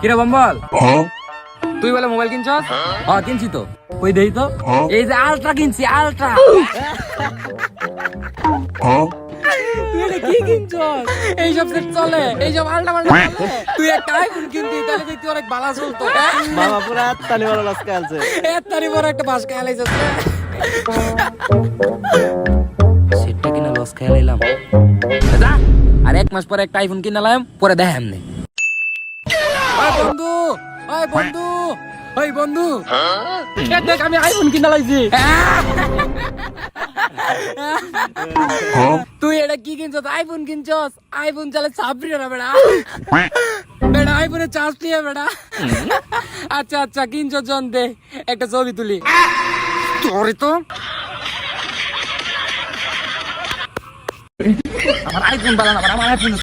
কিরে বম্বল, তুই বলে মোবাইল কিনছস? কিনছি তো। ওই দেই তো, এই যে আলট্রা কিনছি, আলট্রা। তুই এটা কি কিনছস? এইসব সেট চলে, এইসব আলট্রা মালটা চলে। তুই একটা আইফোন কিনতি, তাহলে দেখতে অনেক ভালো চলতো। মামা পুরা তালি বড় লস্কা আছে। এত তারি বড় একটা বাস খেলাইছস। সেটটা কিনা লস খেলাইলাম। যা, আর এক মাস পরে একটা আইফোন কিনালাম, পরে দেখ এমনি। ওই বন্ধু, ওই বন্ধু, ওই বন্ধু, দেখ আমি আইফোন কিনা লাইছি। তুই এটা কি কিনছস? আইফোন কিনছস? আইফোন চালে সাবরি না বেড়া। বেড়া আইফোনে চার্জ নিয়ে বেড়া। আচ্ছা আচ্ছা কিনছস জন দে, একটা ছবি তুলি। তোরে তো আমার আইফোন বালা না, আমার আইফোন